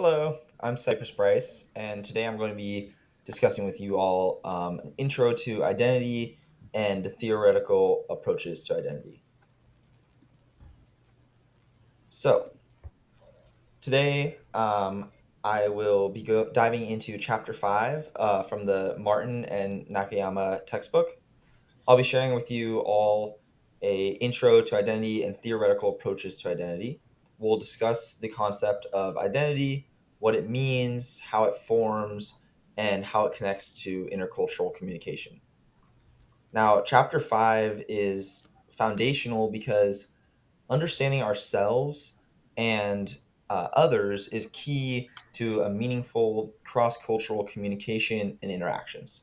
Hello, I'm Cypress Bryce, and today I'm going to be discussing with you all an intro to identity and theoretical approaches to identity. So, today I will be diving into chapter 5 from the Martin and Nakayama textbook. I'll be sharing with you all a intro to identity and theoretical approaches to identity. We'll discuss the concept of identity, what it means, how it forms, and how it connects to intercultural communication. Now, chapter 5 is foundational because understanding ourselves and others is key to a meaningful cross-cultural communication and interactions.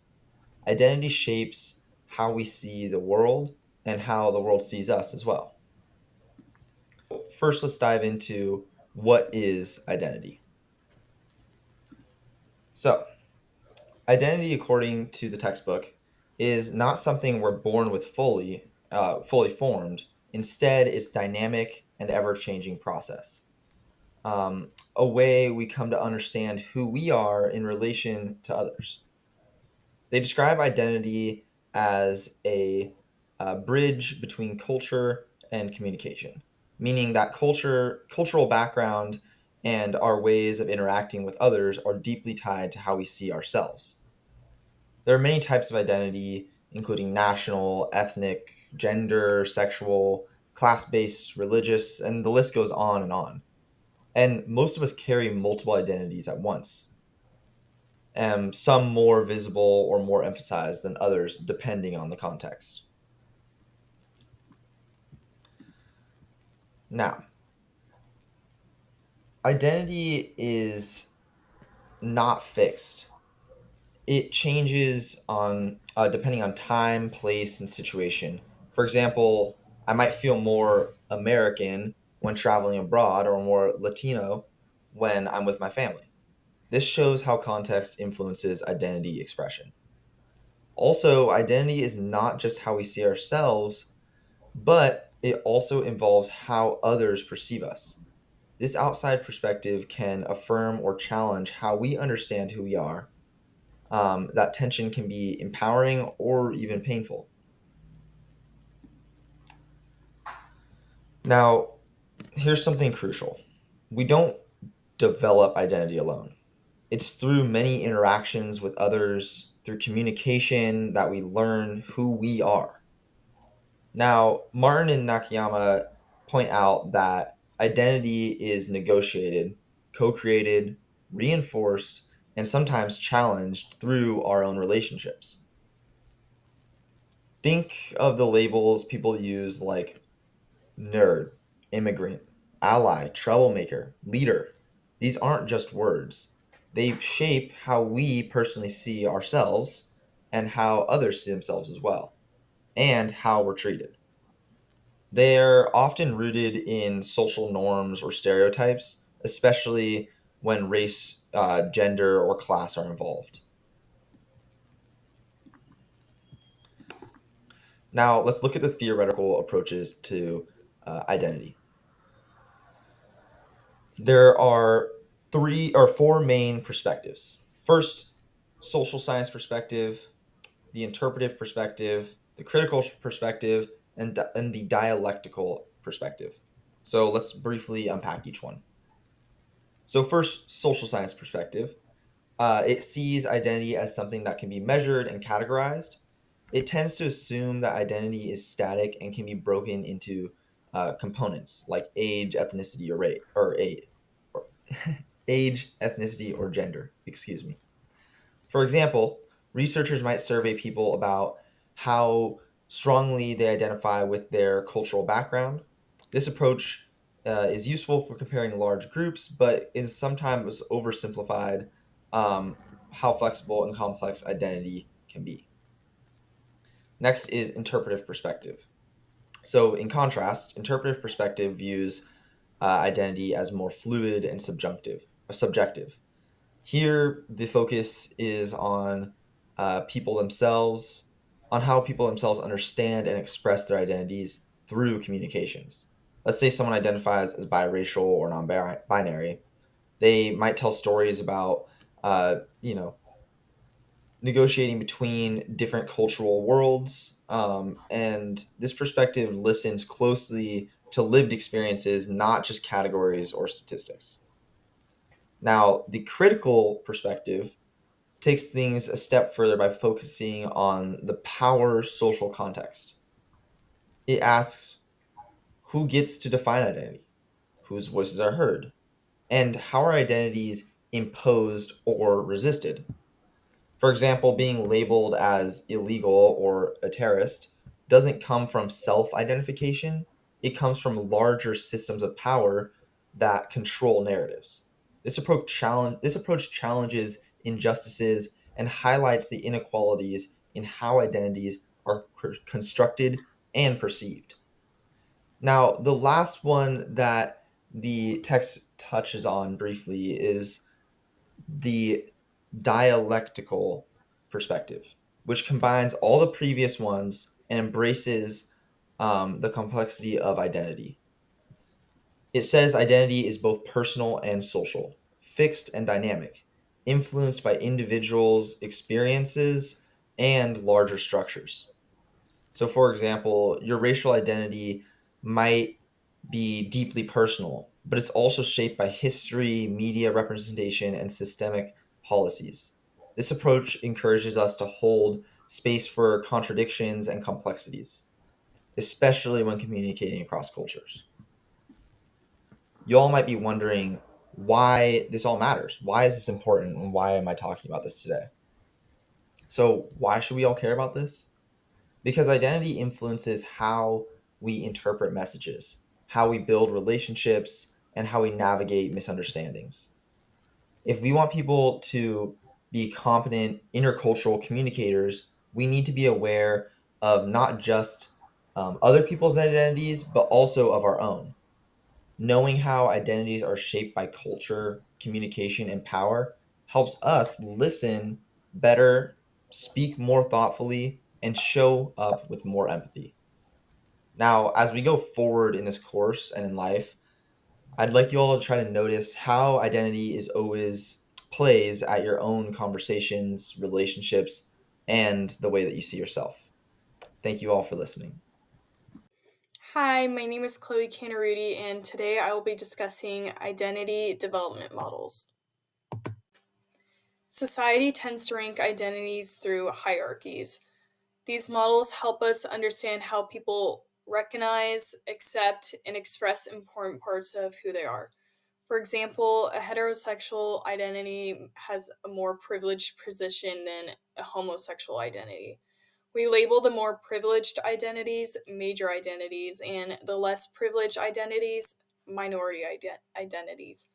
Identity shapes how we see the world and how the world sees us as well. First, let's dive into what is identity. So, identity, according to the textbook, is not something we're born with fully formed. Instead, it's dynamic and ever-changing process. A way we come to understand who we are in relation to others. They describe identity as a bridge between culture and communication, meaning that cultural background, and our ways of interacting with others are deeply tied to how we see ourselves. There are many types of identity, including national, ethnic, gender, sexual, class based, religious, and the list goes on and on. And most of us carry multiple identities at once, some more visible or more emphasized than others, depending on the context. Now, identity is not fixed. It changes on depending on time, place, and situation. For example, I might feel more American when traveling abroad, or more Latino when I'm with my family. This shows how context influences identity expression. Also, identity is not just how we see ourselves, but it also involves how others perceive us. This outside perspective can affirm or challenge how we understand who we are. That tension can be empowering or even painful. Now, here's something crucial: we don't develop identity alone. It's through many interactions with others, through communication, that we learn who we are. Now, Martin and Nakayama point out that identity is negotiated, co created, reinforced, and sometimes challenged through our own relationships. Think of the labels people use like nerd, immigrant, ally, troublemaker, leader. These aren't just words, they shape how we personally see ourselves and how others see themselves as well, and how we're treated. They're often rooted in social norms or stereotypes, especially when race, gender, or class are involved. Now, let's look at the theoretical approaches to identity. There are three or four main perspectives. First, social science perspective, the interpretive perspective, the critical perspective, and the dialectical perspective. So let's briefly unpack each one. So, first, social science perspective. It sees identity as something that can be measured and categorized. It tends to assume that identity is static and can be broken into components like age, ethnicity, or rate, or age, ethnicity, or gender. Excuse me. For example, researchers might survey people about how strongly they identify with their cultural background. This approach is useful for comparing large groups, but is sometimes oversimplified how flexible and complex identity can be. Next is interpretive perspective. So, in contrast, interpretive perspective views identity as more fluid and subjective. Here, the focus is on people themselves, on how people themselves understand and express their identities through communications. Let's say someone identifies as biracial or non binary. They might tell stories about, you know, negotiating between different cultural worlds. And this perspective listens closely to lived experiences, not just categories or statistics. Now, the critical perspective takes things a step further by focusing on the power social context. It asks who gets to define identity, whose voices are heard, and how are identities imposed or resisted. For example, being labeled as illegal or a terrorist doesn't come from self identification, it comes from larger systems of power that control narratives. This approach challenges injustices and highlights the inequalities in how identities are constructed and perceived. Now, the last one that the text touches on briefly is the dialectical perspective, which combines all the previous ones and embraces the complexity of identity. It says identity is both personal and social, fixed and dynamic, influenced by individuals' experiences and larger structures. So, for example, your racial identity might be deeply personal, but it's also shaped by history, media representation, and systemic policies. This approach encourages us to hold space for contradictions and complexities, especially when communicating across cultures. You all might be wondering why this all matters. Why is this important, and why am I talking about this today? So, why should we all care about this? Because identity influences how we interpret messages, how we build relationships, and how we navigate misunderstandings. If we want people to be competent intercultural communicators, we need to be aware of not just other people's identities, but also of our own. Knowing how identities are shaped by culture, communication, and power helps us listen better, speak more thoughtfully, and show up with more empathy. Now, as we go forward in this course and in life, I'd like you all to try to notice how identity is always plays at your own conversations, relationships, and the way that you see yourself. Thank you all for listening. Hi, my name is Chloe Canarudi, and today I will be discussing identity development models. Society tends to rank identities through hierarchies. These models help us understand how people recognize, accept, and express important parts of who they are. For example, a heterosexual identity has a more privileged position than a homosexual identity. We label the more privileged identities major identities and the less privileged identities identities.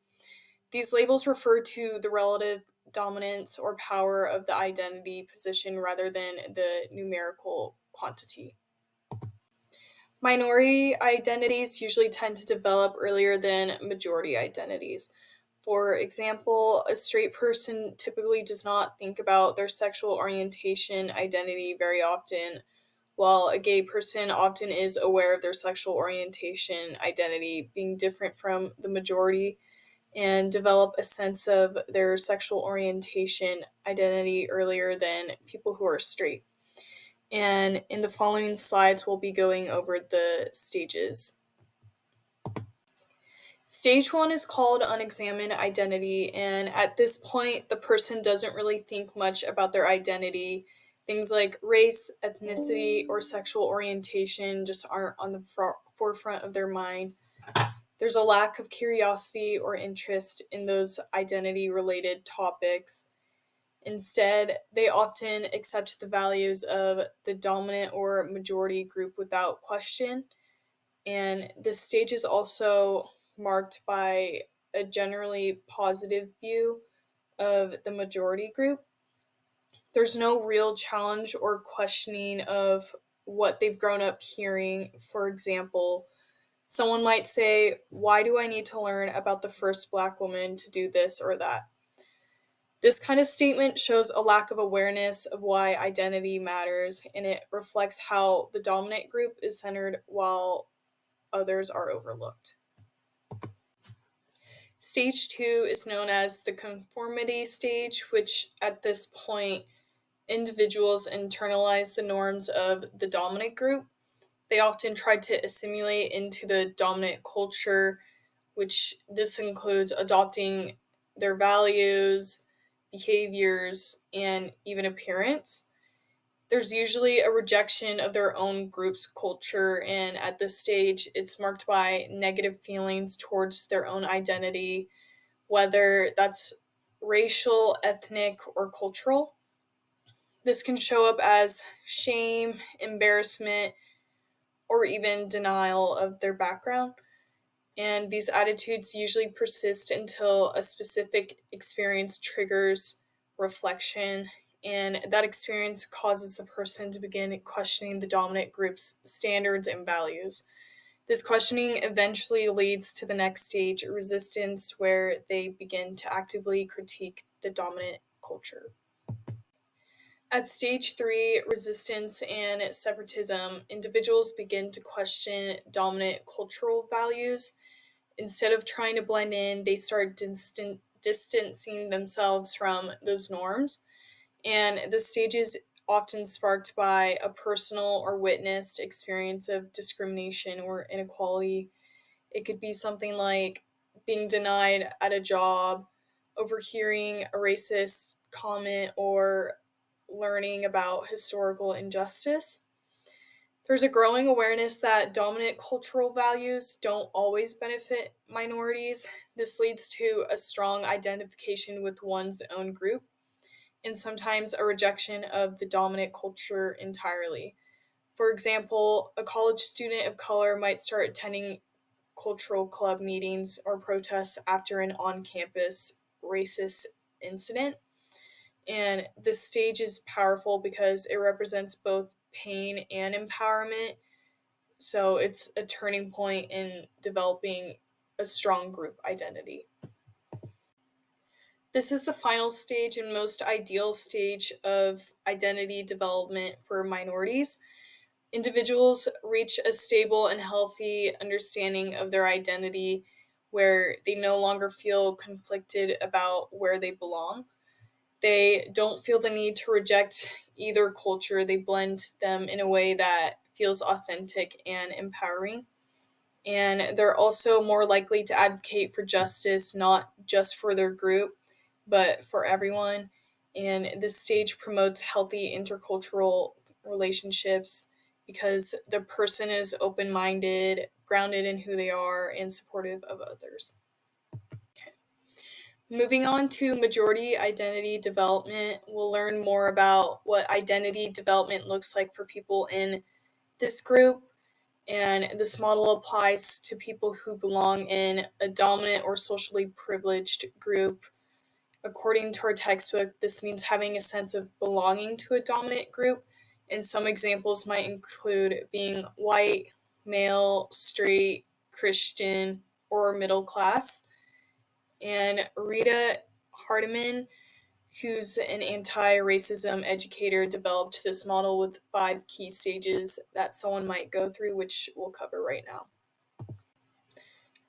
These labels refer to the relative dominance or power of the identity position rather than the numerical quantity. Minority identities usually tend to develop earlier than majority identities. For example, a straight person typically does not think about their sexual orientation identity very often, while a gay person often is aware of their sexual orientation identity being different from the majority and develop a sense of their sexual orientation identity earlier than people who are straight. And in the following slides, we'll be going over the stages. Stage one is called unexamined identity, and at this point, the person doesn't really think much about their identity. Things like race, ethnicity, or sexual orientation just aren't on the forefront of their mind. There's a lack of curiosity or interest in those identity related topics. Instead, they often accept the values of the dominant or majority group without question. And this stage is also marked by a generally positive view of the majority group. There's no real challenge or questioning of what they've grown up hearing. For example, someone might say, why do I need to learn about the first black woman to do this or that? This kind of statement shows a lack of awareness of why identity matters, and it reflects how the dominant group is centered while others are overlooked. Stage two is known as the conformity stage, which at this point, individuals internalize the norms of the dominant group. They often try to assimilate into the dominant culture, which this includes adopting their values, behaviors, and even appearance. There's usually a rejection of their own group's culture, and at this stage, it's marked by negative feelings towards their own identity, whether that's racial, ethnic, or cultural. This can show up as shame, embarrassment, or even denial of their background. And these attitudes usually persist until a specific experience triggers reflection, and that experience causes the person to begin questioning the dominant group's standards and values. This questioning eventually leads to the next stage, resistance, where they begin to actively critique the dominant culture. At stage three, resistance and separatism, individuals begin to question dominant cultural values. Instead of trying to blend in, they start distancing themselves from those norms. And the stage is often sparked by a personal or witnessed experience of discrimination or inequality. It could be something like being denied at a job, overhearing a racist comment, or learning about historical injustice. There's a growing awareness that dominant cultural values don't always benefit minorities. This leads to a strong identification with one's own group and sometimes a rejection of the dominant culture entirely. For example, a college student of color might start attending cultural club meetings or protests after an on campus racist incident. And this stage is powerful because it represents both pain and empowerment. So it's a turning point in developing a strong group identity. This is the final stage and most ideal stage of identity development for minorities. Individuals reach a stable and healthy understanding of their identity where they no longer feel conflicted about where they belong. They don't feel the need to reject either culture, they blend them in a way that feels authentic and empowering. And they're also more likely to advocate for justice, not just for their group, but for everyone. And this stage promotes healthy intercultural relationships because the person is open minded, grounded in who they are, and supportive of others. Moving on to majority identity development, we'll learn more about what identity development looks like for people in this group. And this model applies to people who belong in a dominant or socially privileged group. According to our textbook, this means having a sense of belonging to a dominant group. And some examples might include being white, male, straight, Christian, or middle class. And Rita Hardiman, who's an anti racism educator, developed this model with five key stages that someone might go through, which we'll cover right now.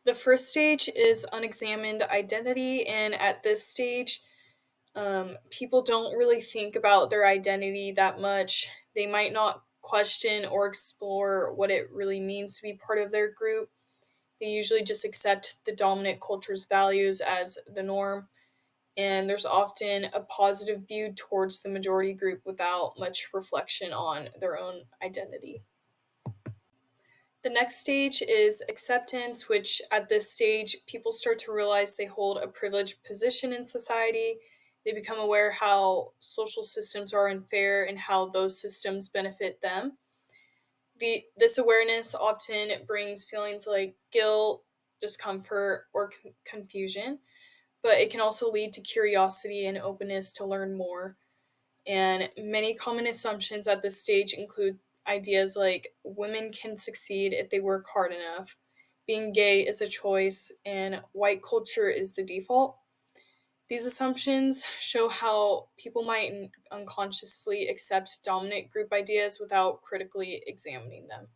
The first stage is unexamined identity, and at this stage, people don't really think about their identity that much. They might not question or explore what it really means to be part of their group. They usually just accept the dominant culture's values as the norm, and there's often a positive view towards the majority group without much reflection on their own identity. The next stage is acceptance, which at this stage, people start to realize they hold a privileged position in society. They become aware how social systems are unfair and how those systems benefit them. This awareness often brings feelings like guilt, discomfort, or confusion, but it can also lead to curiosity and openness to learn more. And many common assumptions at this stage include ideas like women can succeed if they work hard enough, being gay is a choice, and white culture is the default. These assumptions show how people might unconsciously accept dominant group ideas without critically examining them.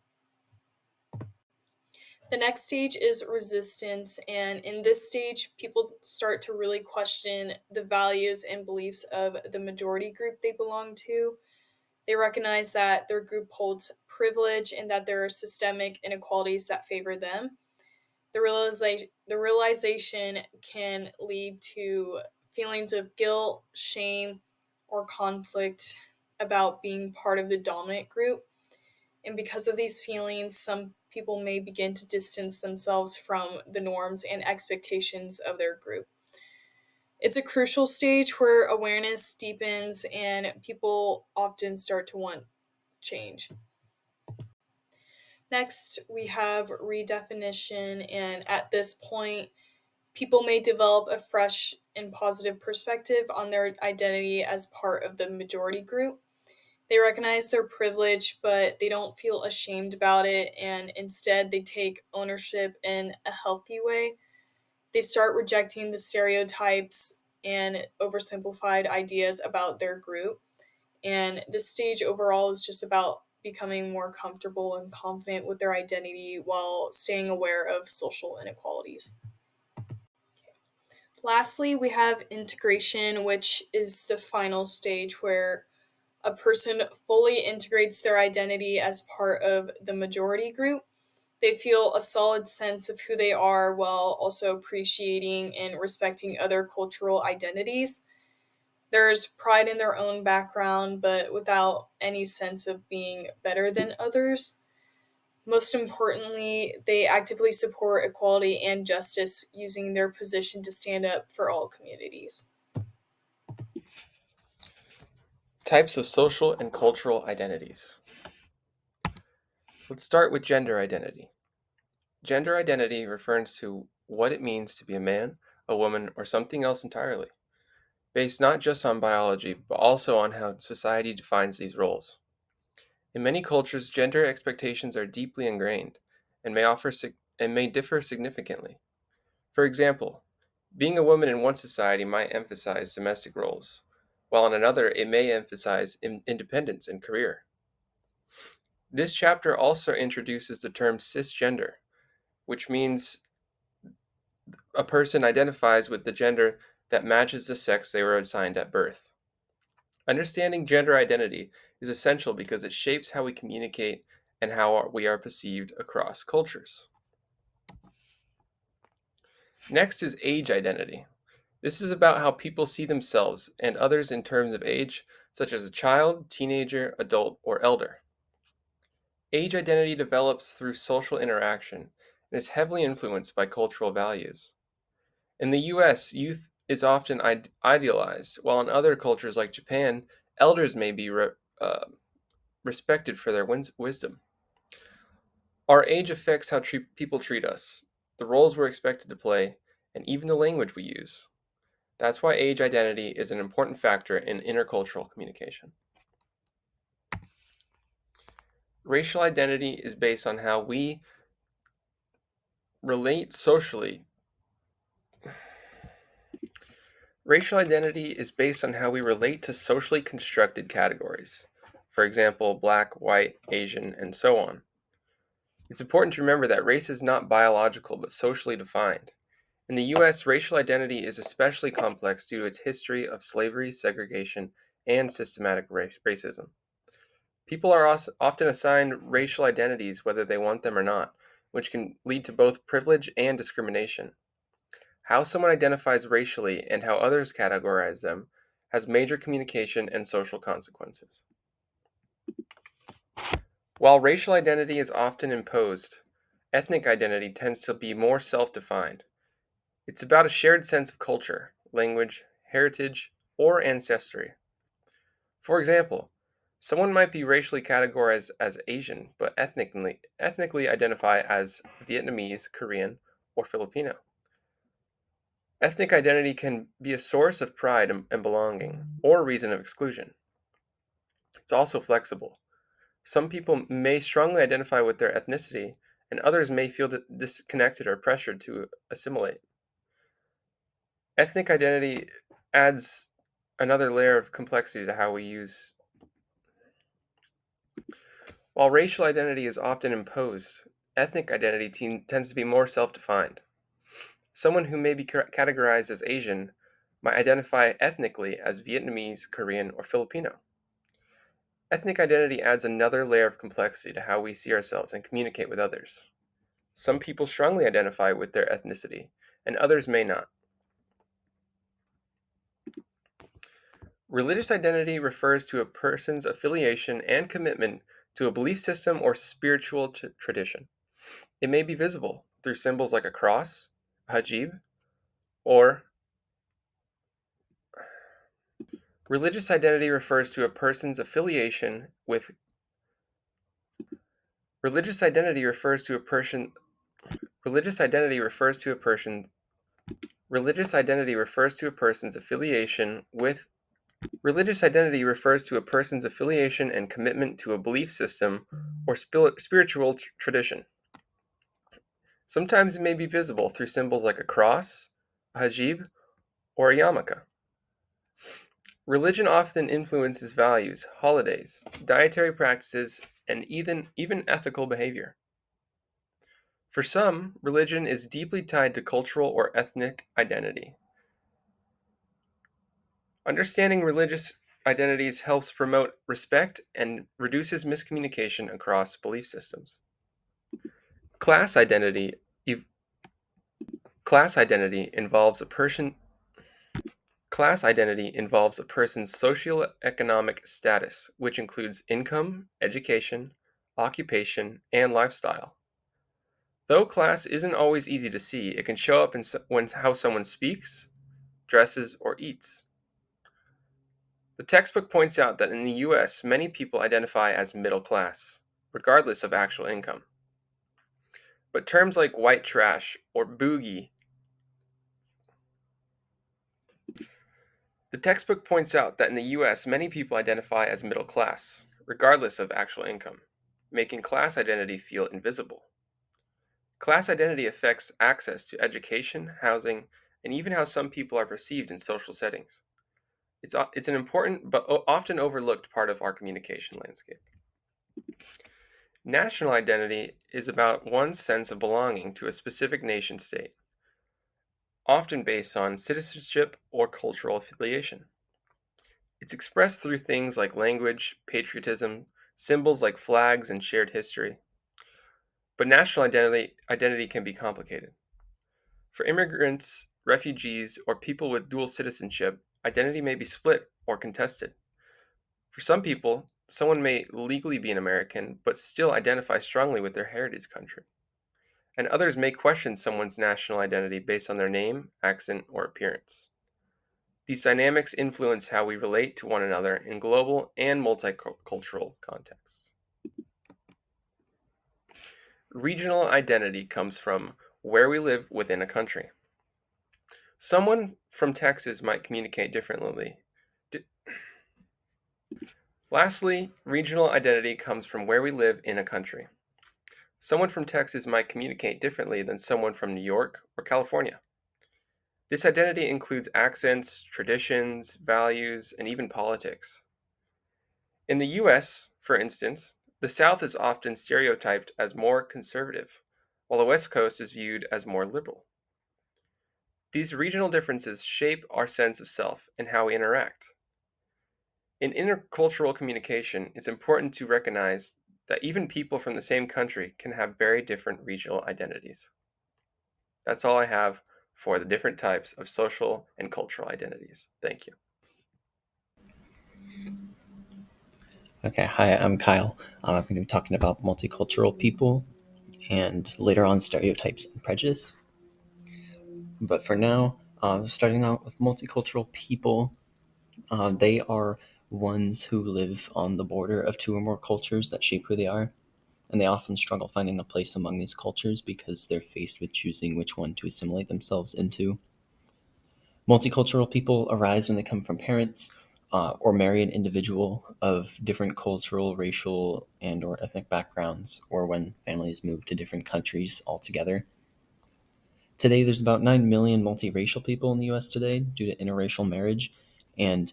The next stage is resistance, and in this stage, people start to really question the values and beliefs of the majority group they belong to. They recognize that their group holds privilege and that there are systemic inequalities that favor them. The realization can lead to feelings of guilt, shame, or conflict about being part of the dominant group. And because of these feelings, some people may begin to distance themselves from the norms and expectations of their group. It's a crucial stage where awareness deepens and people often start to want change. Next, we have redefinition, and at this point, people may develop a fresh and positive perspective on their identity as part of the majority group. They recognize their privilege, but they don't feel ashamed about it, and instead, they take ownership in a healthy way. They start rejecting the stereotypes and oversimplified ideas about their group. And this stage overall is just about becoming more comfortable and confident with their identity while staying aware of social inequalities. Lastly, we have integration, which is the final stage where a person fully integrates their identity as part of the majority group. They feel a solid sense of who they are while also appreciating and respecting other cultural identities. There's pride in their own background, but without any sense of being better than others. Most importantly, they actively support equality and justice using their position to stand up for all communities. Types of social and cultural identities. Let's start with gender identity. Gender identity refers to what it means to be a man, a woman, or something else entirely, based not just on biology, but also on how society defines these roles. In many cultures, gender expectations are deeply ingrained and may differ significantly. For example, being a woman in one society might emphasize domestic roles, while in another it may emphasize independence and career. This chapter also introduces the term cisgender, which means a person identifies with the gender that matches the sex they were assigned at birth. Understanding gender identity is essential because it shapes how we communicate and how we are perceived across cultures. Next is age identity. This is about how people see themselves and others in terms of age, such as a child, teenager, adult, or elder. Age identity develops through social interaction and is heavily influenced by cultural values. In the US, youth is often idealized, while in other cultures like Japan, elders may be respected for their wisdom. Our age affects how people treat us, the roles we're expected to play, and even the language we use. That's why age identity is an important factor in intercultural communication. Racial identity is based on how we relate socially. Racial identity is based on how we relate to socially constructed categories. For example, black, white, Asian, and so on. It's important to remember that race is not biological but socially defined. In the US, racial identity is especially complex due to its history of slavery, segregation, and systematic racism. People are often assigned racial identities whether they want them or not, which can lead to both privilege and discrimination. How someone identifies racially and how others categorize them has major communication and social consequences. While racial identity is often imposed, ethnic identity tends to be more self defined. It's about a shared sense of culture, language, heritage, or ancestry. For example, someone might be racially categorized as Asian, but ethnically identify as Vietnamese, Korean, or Filipino. Ethnic identity can be a source of pride and belonging, or a reason of exclusion. It's also flexible. Some people may strongly identify with their ethnicity, and others may feel disconnected or pressured to assimilate. Ethnic identity adds another layer of complexity to how we use. While racial identity is often imposed, ethnic identity tends to be more self defined. Someone who may be categorized as Asian might identify ethnically as Vietnamese, Korean, or Filipino. Ethnic identity adds another layer of complexity to how we see ourselves and communicate with others. Some people strongly identify with their ethnicity, and others may not. Religious identity refers to a person's affiliation and commitment to a belief system or spiritual tradition. It may be visible through symbols like a cross, a hijab, or religious identity refers to a person's affiliation with religious identity refers to a person religious identity refers to a person religious identity refers to a person's affiliation with religious identity refers to a person's affiliation and commitment to a belief system or spiritual tradition. Sometimes it may be visible through symbols like a cross, a hijab, or a yarmulke. Religion often influences values, holidays, dietary practices, and even ethical behavior. For some, religion is deeply tied to cultural or ethnic identity. Understanding religious identities helps promote respect and reduces miscommunication across belief systems. Class identity ev- class identity involves a person Class identity involves a person's socioeconomic status, which includes income, education, occupation, and lifestyle. Though class isn't always easy to see, it can show up in how someone speaks, dresses, or eats. The textbook points out that in the US, many people identify as middle class, regardless of actual income. But terms like white trash or boogie, the textbook points out that in the US, many people identify as middle class, regardless of actual income, making class identity feel invisible. Class identity affects access to education, housing, and even how some people are perceived in social settings. It's an important but often overlooked part of our communication landscape. National identity is about one's sense of belonging to a specific nation state, often based on citizenship or cultural affiliation. It's expressed through things like language, patriotism, symbols like flags, and shared history. But national identity can be complicated. For immigrants, refugees, or people with dual citizenship, identity may be split or contested. For some people, someone may legally be an American but still identify strongly with their heritage country. And others may question someone's national identity based on their name, accent, or appearance. These dynamics influence how we relate to one another in global and multicultural contexts. Regional identity comes from where we live within a country. Someone from Texas might communicate differently. D- Lastly, regional identity comes from where we live in a country. Someone from Texas might communicate differently than someone from New York or California. This identity includes accents, traditions, values, and even politics. In the US, for instance, the South is often stereotyped as more conservative, while the West Coast is viewed as more liberal. These regional differences shape our sense of self and how we interact. In intercultural communication, it's important to recognize that even people from the same country can have very different regional identities. That's all I have for the different types of social and cultural identities. Thank you. Okay, hi, I'm Kyle. I'm going to be talking about multicultural people and later on stereotypes and prejudice. But for now, starting out with multicultural people, they are ones who live on the border of two or more cultures that shape who they are, and they often struggle finding a place among these cultures because they're faced with choosing which one to assimilate themselves into. Multicultural people arise when they come from parents or marry an individual of different cultural, racial, and or ethnic backgrounds, or when families move to different countries altogether. Today, there's about 9 million multiracial people in the US today due to interracial marriage, and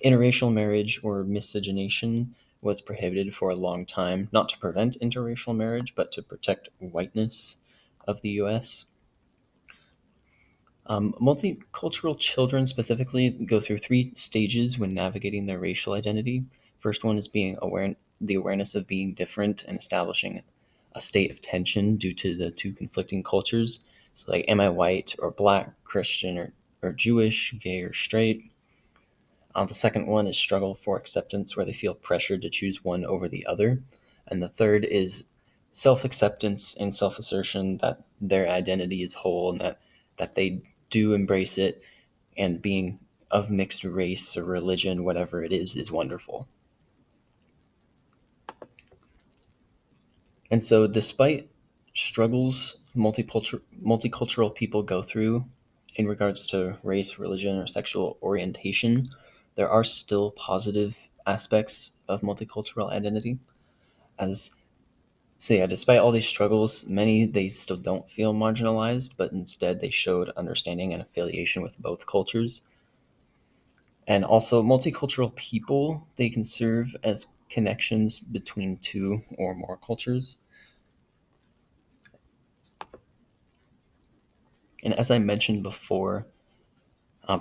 interracial marriage or miscegenation was prohibited for a long time, not to prevent interracial marriage, but to protect whiteness of the US. Multicultural children specifically go through 3 stages when navigating their racial identity. First one is the awareness of being different and establishing a state of tension due to the 2 conflicting cultures. So, like, am I white or black, Christian or Jewish, gay or straight? The second one is struggle for acceptance, where they feel pressured to choose one over the other. And the third is self acceptance and self assertion that their identity is whole and that they do embrace it, and being of mixed race or religion, whatever it is wonderful. And so, despite struggles multicultural people go through in regards to race, religion, or sexual orientation, there are still positive aspects of multicultural identity. As so, yeah, despite all these struggles, many they still don't feel marginalized, but instead they showed understanding and affiliation with both cultures. And also, multicultural people they can serve as connections between 2 or more cultures. And as I mentioned before,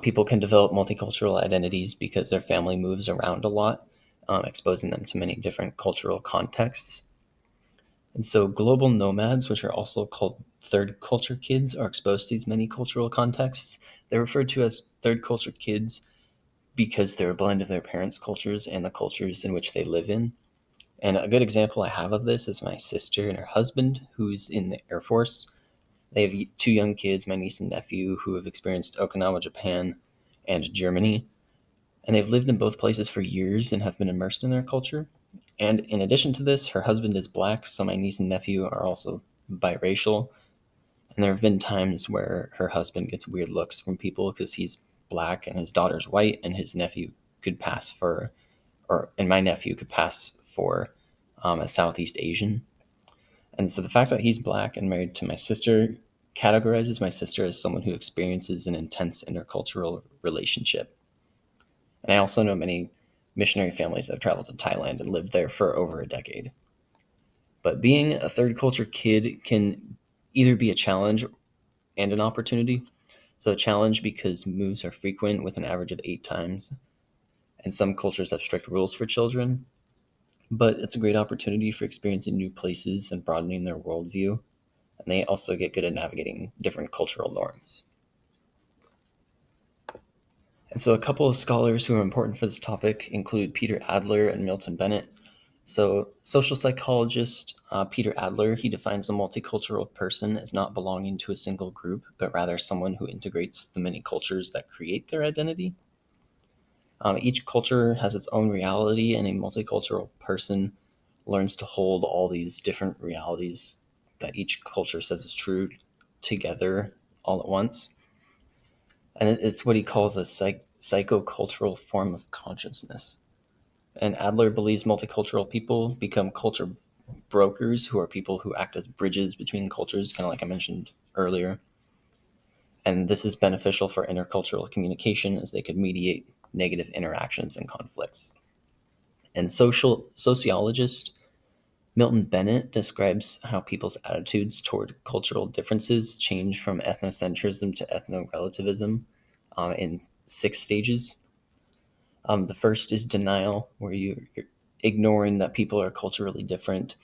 people can develop multicultural identities because their family moves around a lot, exposing them to many different cultural contexts. And so global nomads, which are also called third culture kids, are exposed to these many cultural contexts. They're referred to as third culture kids because they're a blend of their parents' cultures and the cultures in which they live in. And a good example I have of this is my sister and her husband, who's in the Air Force. They have 2 young kids, my niece and nephew, who have experienced Okinawa, Japan, and Germany. And they've lived in both places for years and have been immersed in their culture. And in addition to this, her husband is black, so my niece and nephew are also biracial. And there have been times where her husband gets weird looks from people because he's black and his daughter's white, and his nephew could pass for, and my nephew could pass for a Southeast Asian. And so the fact that he's black and married to my sister categorizes my sister as someone who experiences an intense intercultural relationship. And I also know many missionary families that have traveled to Thailand and lived there for over a decade. But being a third culture kid can either be a challenge and an opportunity. So, a challenge because moves are frequent with an average of 8 times, and some cultures have strict rules for children. But it's a great opportunity for experiencing new places and broadening their worldview. And they also get good at navigating different cultural norms. And so, a couple of scholars who are important for this topic include Peter Adler and Milton Bennett. So, social psychologist Peter Adler, he defines a multicultural person as not belonging to a single group, but rather someone who integrates the many cultures that create their identity. Each culture has its own reality, and a multicultural person learns to hold all these different realities that each culture says is true together all at once. And it's what he calls a psychocultural form of consciousness. And Adler believes multicultural people become culture brokers, who are people who act as bridges between cultures, kind of like I mentioned earlier. And this is beneficial for intercultural communication as they could mediate negative interactions and conflicts. And sociologist Milton Bennett describes how people's attitudes toward cultural differences change from ethnocentrism to ethno-relativism in 6 stages. The first is denial, where you're ignoring that people are culturally different.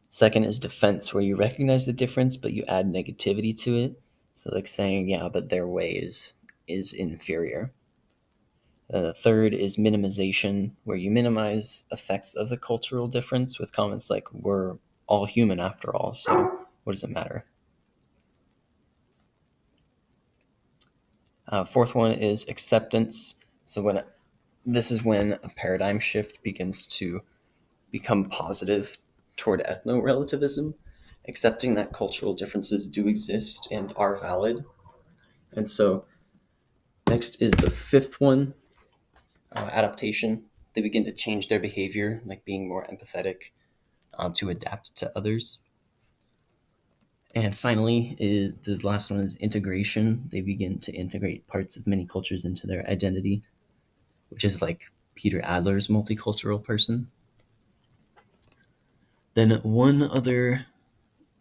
Second is defense, where you recognize the difference, but you add negativity to it. So, like saying, yeah, but their way is inferior. The third is minimization, where you minimize effects of the cultural difference with comments like, we're all human after all, so what does it matter? Fourth one is acceptance. So this is when a paradigm shift begins to become positive toward ethno-relativism, accepting that cultural differences do exist and are valid. And so next is the fifth one, adaptation. They begin to change their behavior, like being more empathetic, to adapt to others. And finally, the last one is integration. They begin to integrate parts of many cultures into their identity, which is like Peter Adler's multicultural person. Then one other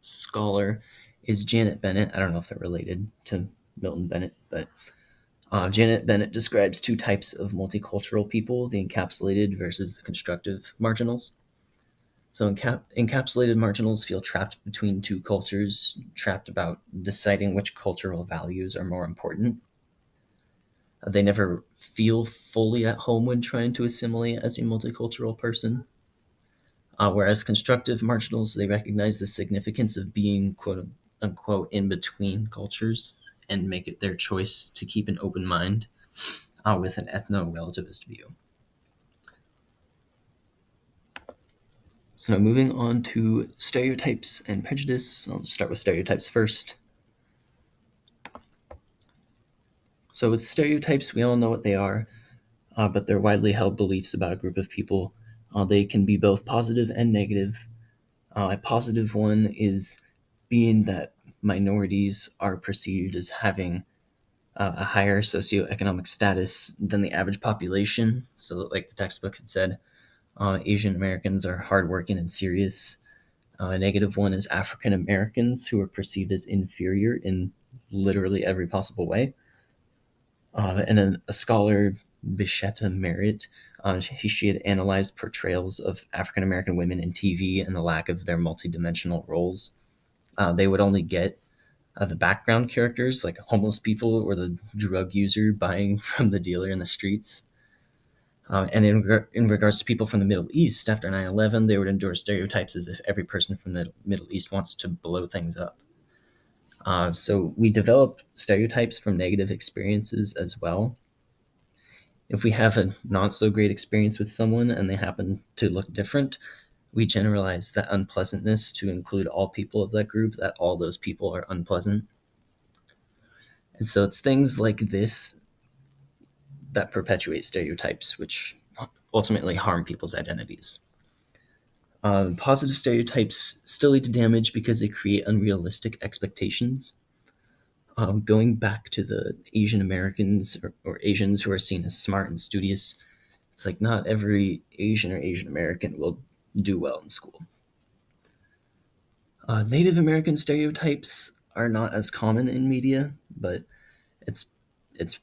scholar is Janet Bennett. I don't know if they're related to Milton Bennett, but Janet Bennett describes two types of multicultural people, the encapsulated versus the constructive marginals. So encapsulated marginals feel trapped between two cultures, trapped about deciding which cultural values are more important. They never feel fully at home when trying to assimilate as a multicultural person. Whereas constructive marginals, they recognize the significance of being quote unquote in between cultures and make it their choice to keep an open mind with an ethno-relativist view. So now moving on to stereotypes and prejudice. I'll start with stereotypes first. So with stereotypes, we all know what they are, but they're widely held beliefs about a group of people. They can be both positive and negative. A positive one is being that minorities are perceived as having a higher socioeconomic status than the average population. So, like the textbook had said, Asian Americans are hardworking and serious. A negative one is African Americans, who are perceived as inferior in literally every possible way. And then a scholar, Bishetta Merritt, she had analyzed portrayals of African American women in TV and the lack of their multidimensional roles. They would only get the background characters, like homeless people or the drug user buying from the dealer in the streets. And in regards to people from the Middle East, after 9/11, they would endure stereotypes as if every person from the Middle East wants to blow things up. So we develop stereotypes from negative experiences as well. If we have a not so great experience with someone and they happen to look different, we generalize that unpleasantness to include all people of that group, that all those people are unpleasant. And so it's things like this that perpetuate stereotypes, which ultimately harm people's identities. Positive stereotypes still lead to damage because they create unrealistic expectations. Going back to the Asian Americans or Asians who are seen as smart and studious, it's like not every Asian or Asian American will do well in school. Native American stereotypes are not as common in media, but it's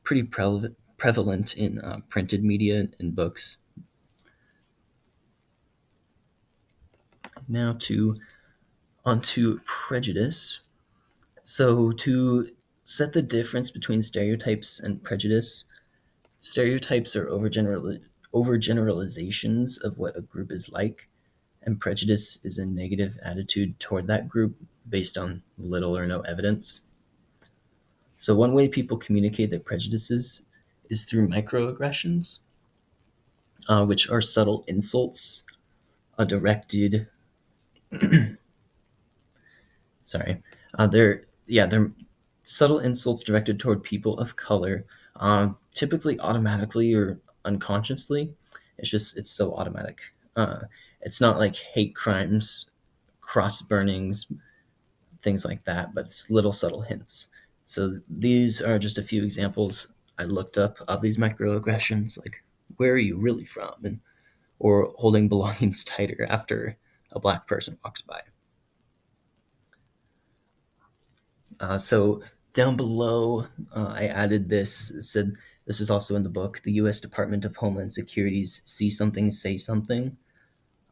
pretty prevalent in printed media and books. Now onto prejudice. So to set the difference between stereotypes and prejudice, stereotypes are overgeneralizations of what a group is like, and prejudice is a negative attitude toward that group based on little or no evidence. So one way people communicate their prejudices is through microaggressions, which are subtle insults directed. Sorry, they're subtle insults directed toward people of color, typically automatically or unconsciously. It's so automatic. It's not like hate crimes, cross burnings, things like that, but it's little subtle hints. So these are just a few examples I looked up of these microaggressions, like where are you really from, and or holding belongings tighter after a black person walks by. So down below, I added this. It said this is also in the book. The U.S. Department of Homeland Security's "See Something, Say Something."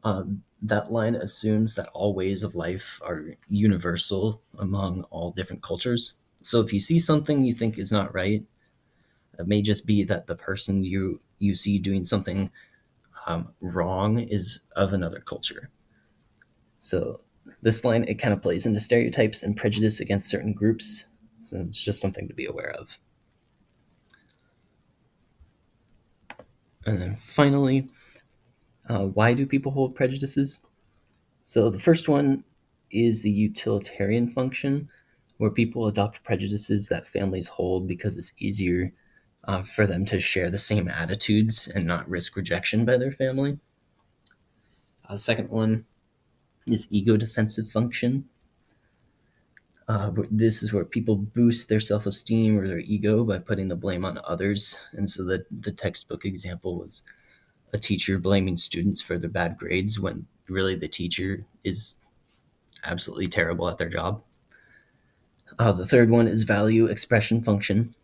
That line assumes that all ways of life are universal among all different cultures. So if you see something you think is not right, it may just be that the person you see doing something wrong is of another culture. So this line, it kind of plays into stereotypes and prejudice against certain groups. So it's just something to be aware of. And then finally, why do people hold prejudices? So the first one is the utilitarian function, where people adopt prejudices that families hold because it's easier for them to share the same attitudes and not risk rejection by their family. The second one is ego defensive function. This is where people boost their self-esteem or their ego by putting the blame on others. And so the textbook example was a teacher blaming students for their bad grades when really the teacher is absolutely terrible at their job. The third one is value expression function.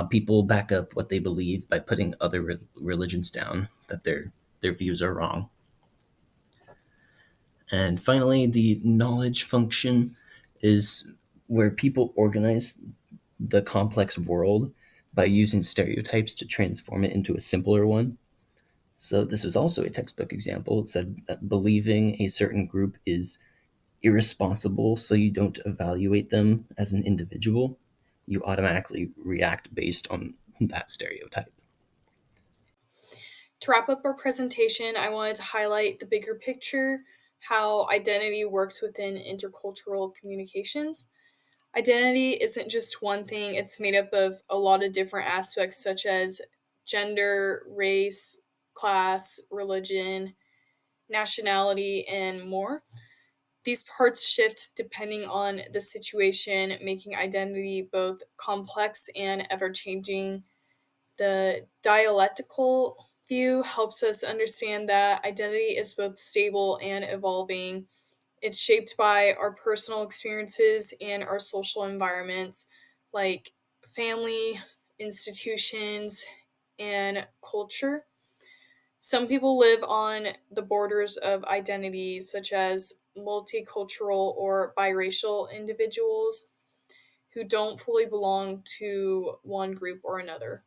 People back up what they believe by putting other religions down, that their views are wrong. And finally, the knowledge function is where people organize the complex world by using stereotypes to transform it into a simpler one. So, this is also a textbook example. It said that believing a certain group is irresponsible, so you don't evaluate them as an individual. You automatically react based on that stereotype. To wrap up our presentation, I wanted to highlight the bigger picture, how identity works within intercultural communications. Identity isn't just one thing, it's made up of a lot of different aspects, such as gender, race, class, religion, nationality, and more. These parts shift depending on the situation, making identity both complex and ever changing. The dialectical view helps us understand that identity is both stable and evolving. It's shaped by our personal experiences and our social environments, like family, institutions, and culture. Some people live on the borders of identity, such as multicultural or biracial individuals who don't fully belong to one group or another.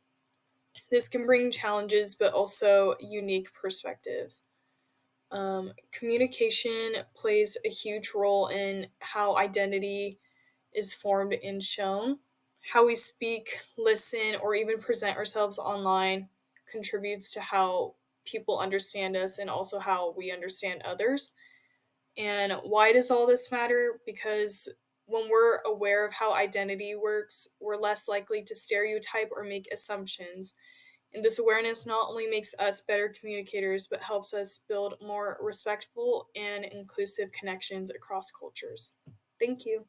This can bring challenges but also unique perspectives. Communication plays a huge role in how identity is formed and shown. How we speak, listen, or even present ourselves online contributes to how people understand us and also how we understand others. And why does all this matter? Because when we're aware of how identity works, we're less likely to stereotype or make assumptions. And this awareness not only makes us better communicators, but helps us build more respectful and inclusive connections across cultures. Thank you.